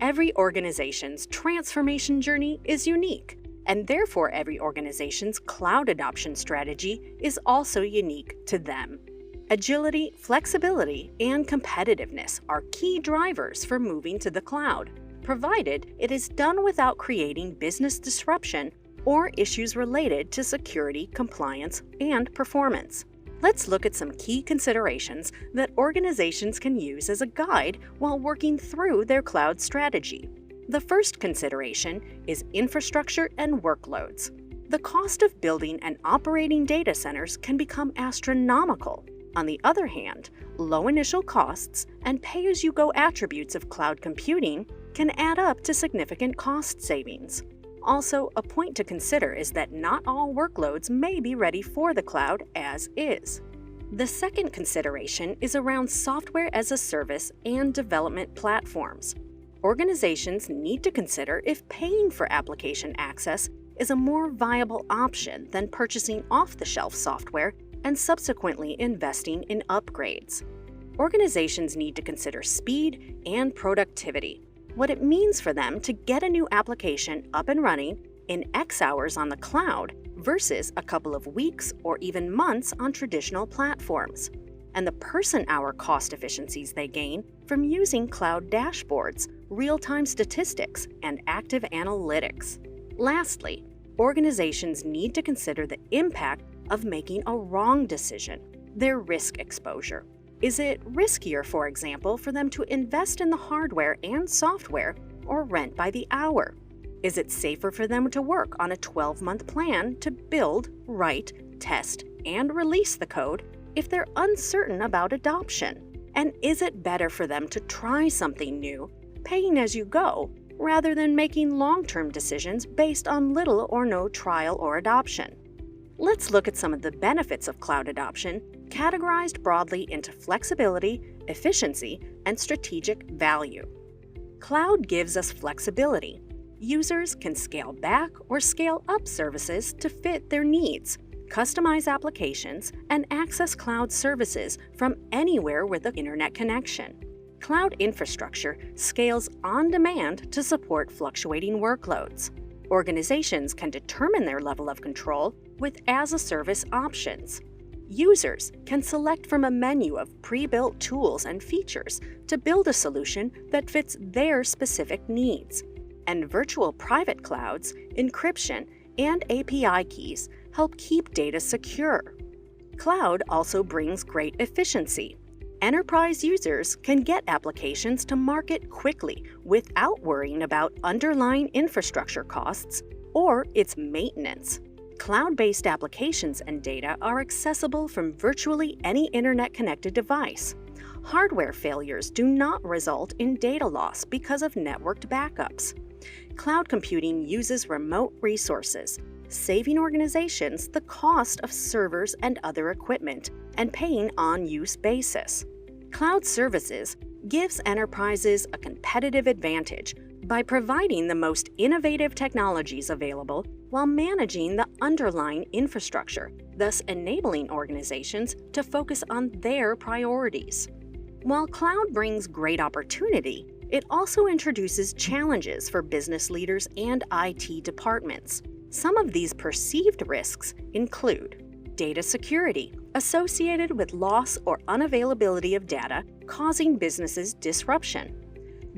Every organization's transformation journey is unique, and therefore every organization's cloud adoption strategy is also unique to them. Agility, flexibility, and competitiveness are key drivers for moving to the cloud, provided it is done without creating business disruption or issues related to security, compliance, and performance. Let's look at some key considerations that organizations can use as a guide while working through their cloud strategy. The first consideration is infrastructure and workloads. The cost of building and operating data centers can become astronomical. On the other hand, low initial costs and pay-as-you-go attributes of cloud computing can add up to significant cost savings. Also, a point to consider is that not all workloads may be ready for the cloud as is. The second consideration is around software as a service and development platforms. Organizations need to consider if paying for application access is a more viable option than purchasing off-the-shelf software and subsequently investing in upgrades. Organizations need to consider speed and productivity, what it means for them to get a new application up and running in X hours on the cloud versus a couple of weeks or even months on traditional platforms, and the person-hour cost efficiencies they gain from using cloud dashboards, real-time statistics, and active analytics. Lastly, organizations need to consider the impact of making a wrong decision, their risk exposure. Is it riskier, for example, for them to invest in the hardware and software or rent by the hour? Is it safer for them to work on a 12-month plan to build, write, test, and release the code if they're uncertain about adoption? And is it better for them to try something new, paying as you go, rather than making long-term decisions based on little or no trial or adoption? Let's look at some of the benefits of cloud adoption, categorized broadly into flexibility, efficiency, and strategic value. Cloud gives us flexibility. Users can scale back or scale up services to fit their needs, customize applications, and access cloud services from anywhere with an internet connection. Cloud infrastructure scales on demand to support fluctuating workloads. Organizations can determine their level of control with as-a-service options. Users can select from a menu of pre-built tools and features to build a solution that fits their specific needs. And virtual private clouds, encryption, and API keys help keep data secure. Cloud also brings great efficiency. Enterprise users can get applications to market quickly without worrying about underlying infrastructure costs or its maintenance. Cloud-based applications and data are accessible from virtually any internet-connected device. Hardware failures do not result in data loss because of networked backups. Cloud computing uses remote resources, saving organizations the cost of servers and other equipment and paying on-use basis. Cloud services gives enterprises a competitive advantage by providing the most innovative technologies available while managing the underlying infrastructure, thus enabling organizations to focus on their priorities. While cloud brings great opportunity, it also introduces challenges for business leaders and IT departments. Some of these perceived risks include data security, associated with loss or unavailability of data, causing businesses disruption,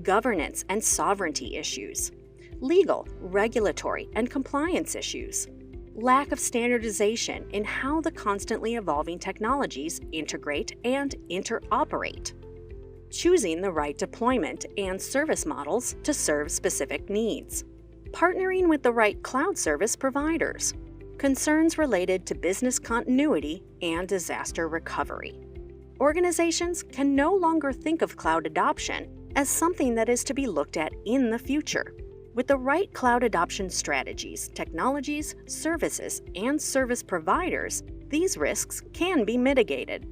governance and sovereignty issues, legal, regulatory, and compliance issues, lack of standardization in how the constantly evolving technologies integrate and interoperate, choosing the right deployment and service models to serve specific needs, partnering with the right cloud service providers, concerns related to business continuity and disaster recovery. Organizations can no longer think of cloud adoption as something that is to be looked at in the future. With the right cloud adoption strategies, technologies, services, and service providers, these risks can be mitigated.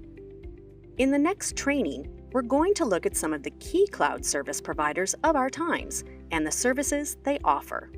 In the next training, we're going to look at some of the key cloud service providers of our times and the services they offer.